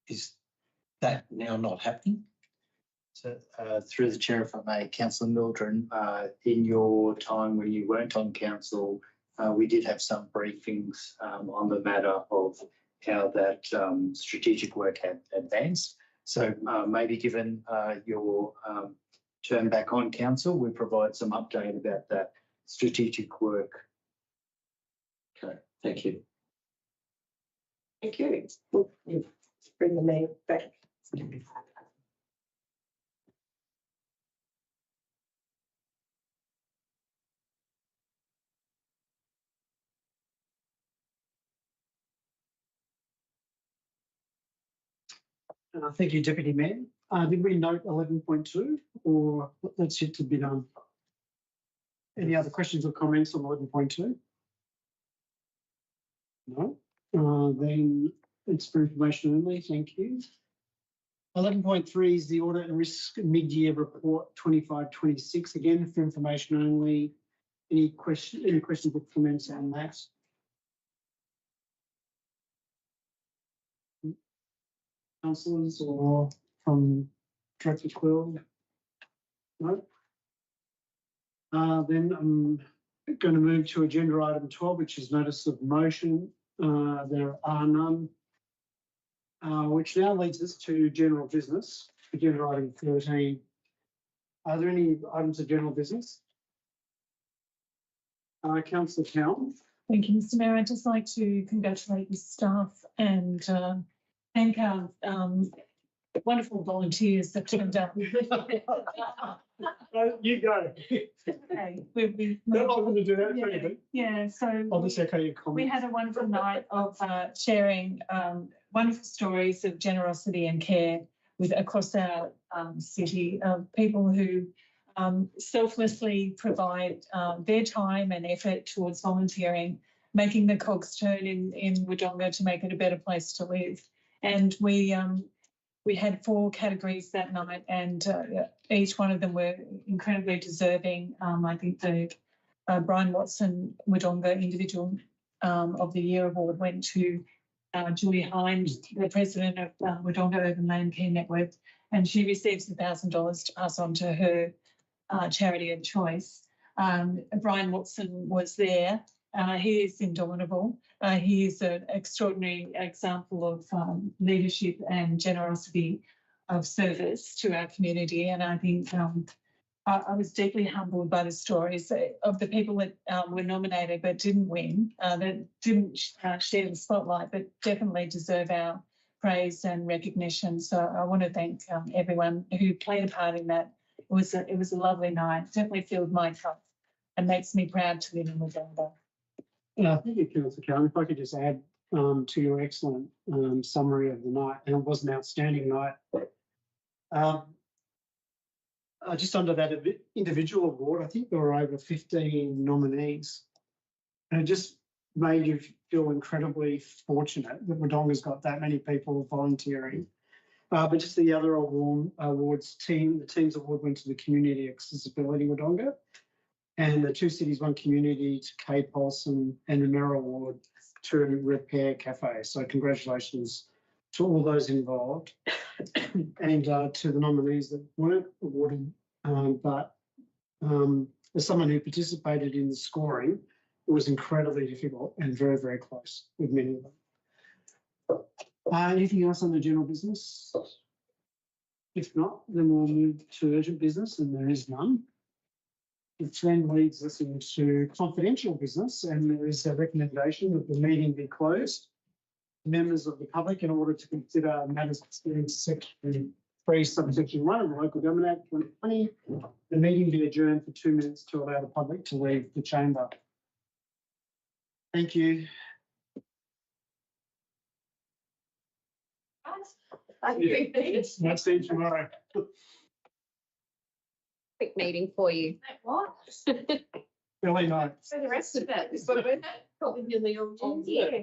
Is that now not happening? So, through the chair, if I may, Councillor Mildred, in your time when you weren't on council, we did have some briefings on the matter of how that strategic work had advanced. So maybe given your term back on council, we provide some update about that strategic work. Okay, thank you. Thank you. We'll bring the mayor back. Thank you, Deputy Mayor. Did we note 11.2 or that's yet to be done? Any other questions or comments on 11.2? No? Then it's for information only. Thank you. 11.3 is the Audit and Risk Mid-Year Report 25-26. Again, for information only. Any questions or comments on that? Councillors or from Director Quill? No? Then I'm going to move to agenda item 12, which is notice of motion. There are none, which now leads us to general business. Agenda item 13. Are there any items of general business? Councillor Cowan. Thank you, Mr Mayor. I'd just like to congratulate the staff and thank our wonderful volunteers that turned up. You go. Okay, we Not often to do that, but yeah, so I'll just echo your comments. we had a wonderful night of sharing wonderful stories of generosity and care with across our city of people who selflessly provide their time and effort towards volunteering, making the cogs turn in Wodonga to make it a better place to live. And we had 4 categories that night, and each one of them were incredibly deserving. I think the Brian Watson Wodonga Individual of the Year award went to Julie Hind, the president of Wodonga Urban Land Care Network, and she receives $1,000 to pass on to her charity of choice. Brian Watson was there. He is indomitable. He is an extraordinary example of leadership and generosity of service to our community. And I think I was deeply humbled by the stories of the people that were nominated but didn't win, that didn't share the spotlight, but definitely deserve our praise and recognition. So I want to thank everyone who played a part in that. It was a lovely night. Definitely filled my cup and makes me proud to live in Wodonga. Thank you, Councillor Cowan. If I could just add to your excellent summary of the night, and it was an outstanding night. Just under that individual award, I think there were over 15 nominees. And it just made you feel incredibly fortunate that Wodonga's got that many people volunteering. But just the other awards, the Teams Award went to the Community Accessibility Wodonga, and the 2 cities, 1 community to K-Pulse, and a Merrill Award to Repair Cafe. So congratulations to all those involved and to the nominees that weren't awarded. But as someone who participated in the scoring, it was incredibly difficult and very, very close with many of them. Anything else on the general business? If not, then we'll move to urgent business, and there is none. Which then leads us into confidential business, and there is a recommendation that the meeting be closed to members of the public in order to consider matters in section 3, subsection 1 of the Local Government Act 2020. The meeting be adjourned for 2 minutes to allow the public to leave the chamber. Thank you. Might see you tomorrow. Quick meeting for you. What? Really nice. So the rest of it is what we're probably nearly on. Yeah.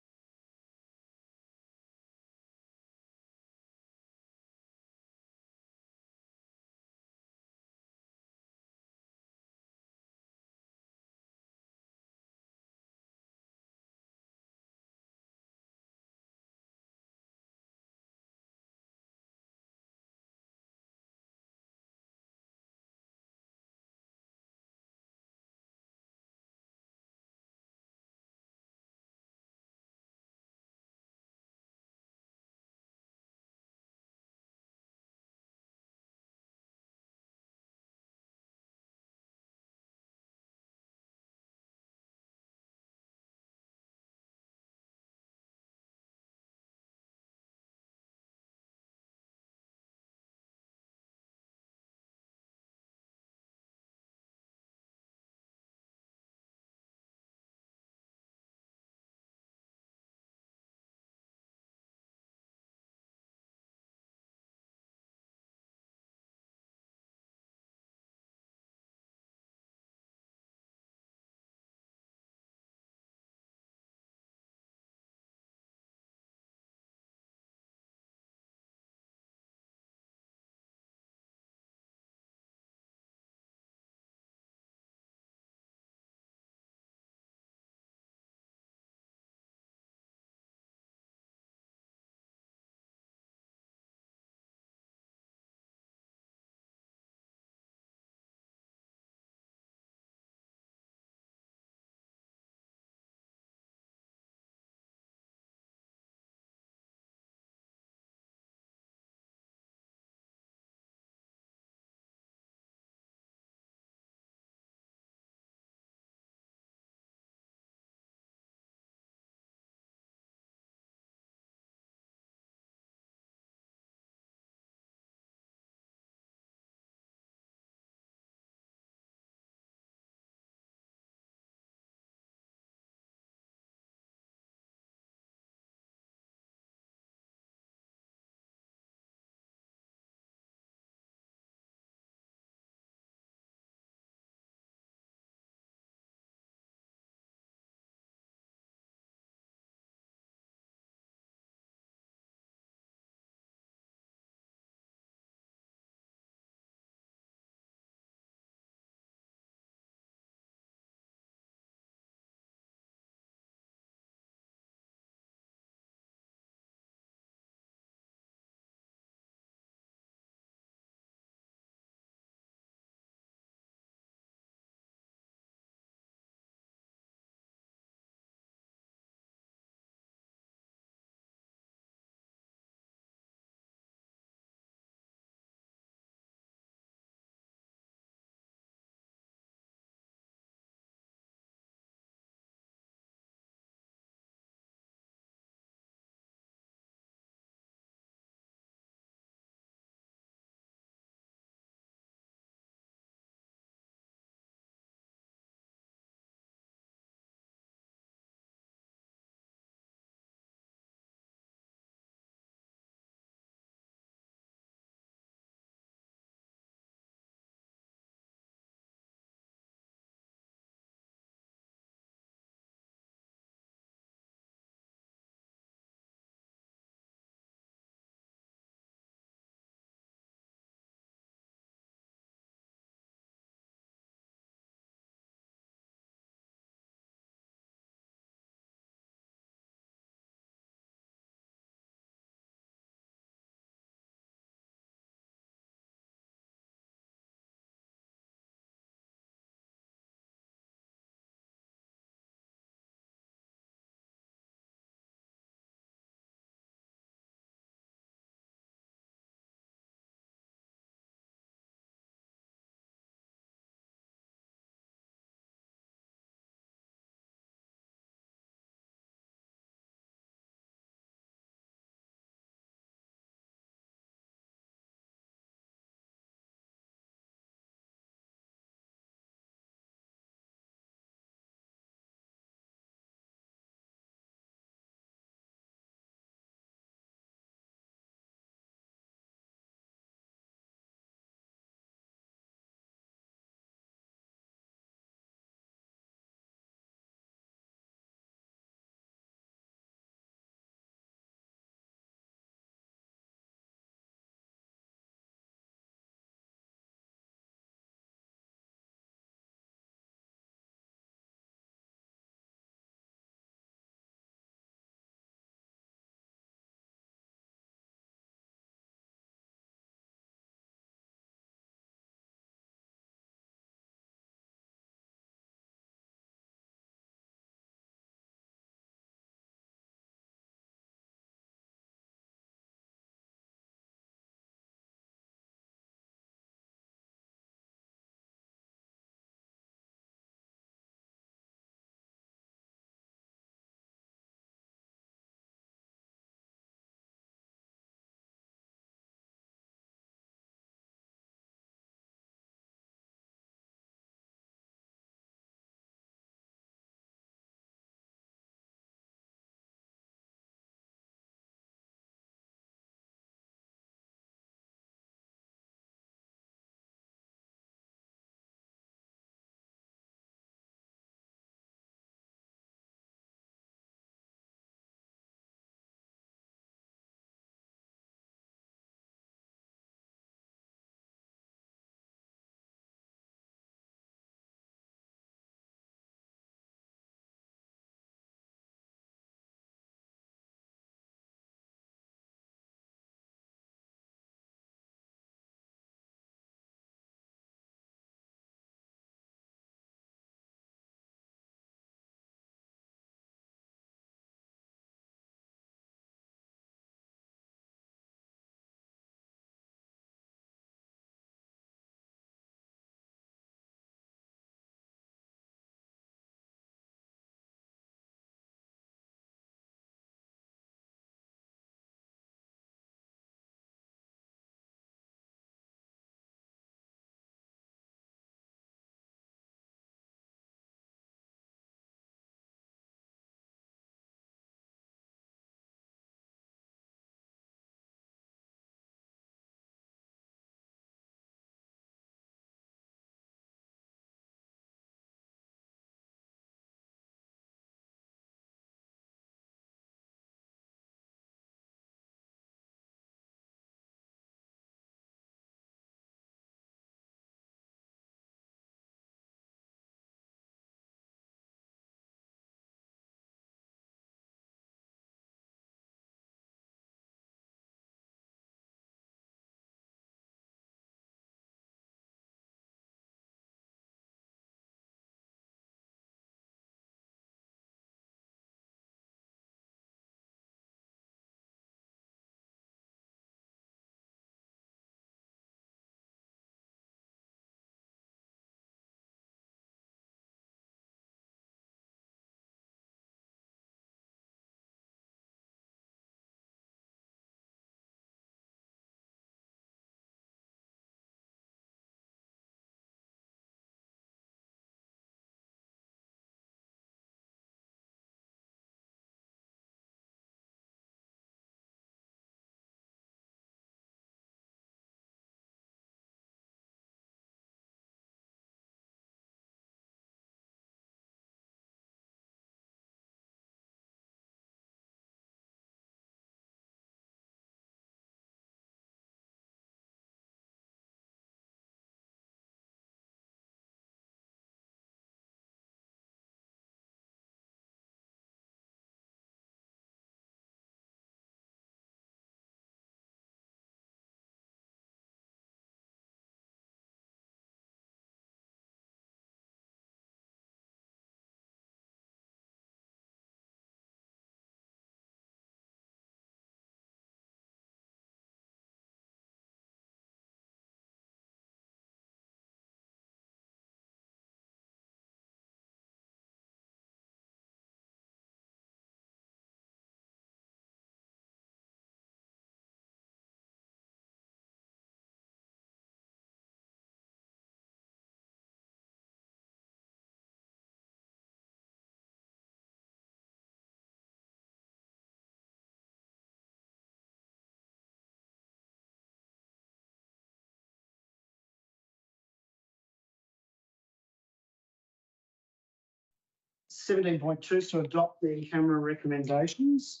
17.2 is to adopt the camera recommendations.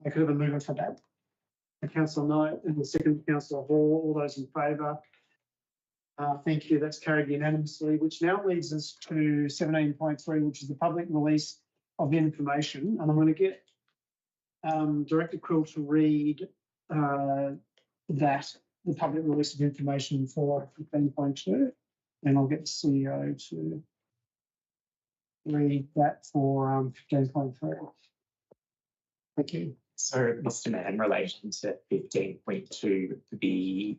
I could have a mover for that. Councillor Knight and the second, Councillor Hall. All those in favour? Thank you. That's carried unanimously, which now leads us to 17.3, which is the public release of information. And I'm going to get Director Krill to read the public release of information for 15.2, and I'll get the CEO to read that for 15.3. Thank you. So, Mr. Mayor, in relation to 15.2, the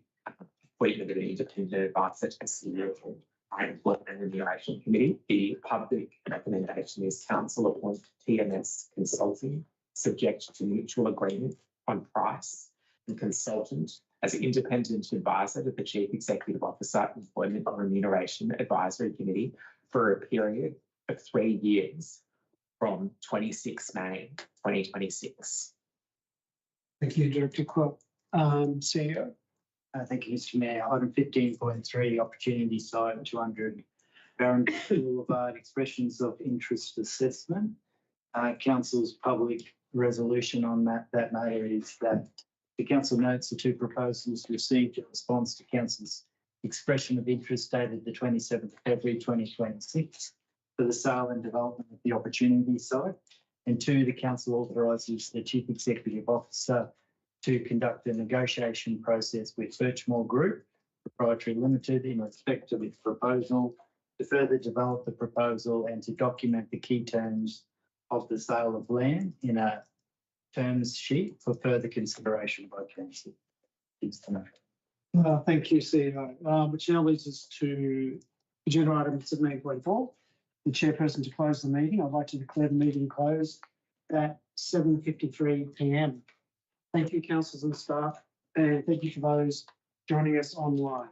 appointment of an independent advisor to the CEO and Remuneration Committee, the public recommendation is council appoint TMS Consulting, subject to mutual agreement on price, and consultant as an independent advisor to the Chief Executive Officer Employment and Remuneration Advisory Committee for a period of 3 years from 26 May 2026. Thank you, Director Quill. CEO. Thank you, Mr. Mayor. Item 15.3, opportunity site 200 Baranduda Boulevard, expressions of interest assessment. Council's public resolution on that matter is that the council notes the two proposals received in response to council's expression of interest dated the 27th of February 2026 for the sale and development of the opportunity site. And two, the council authorises the Chief Executive Officer to conduct a negotiation process with Birchmore Group Proprietary Limited in respect of its proposal to further develop the proposal and to document the key terms of the sale of land in a terms sheet for further consideration by council. Thank you, CEO. Which now leads us to agenda item 17.4. The chairperson to close the meeting. I'd like to declare the meeting closed at 7:53 p.m. Thank you, councillors and staff, and thank you for those joining us online.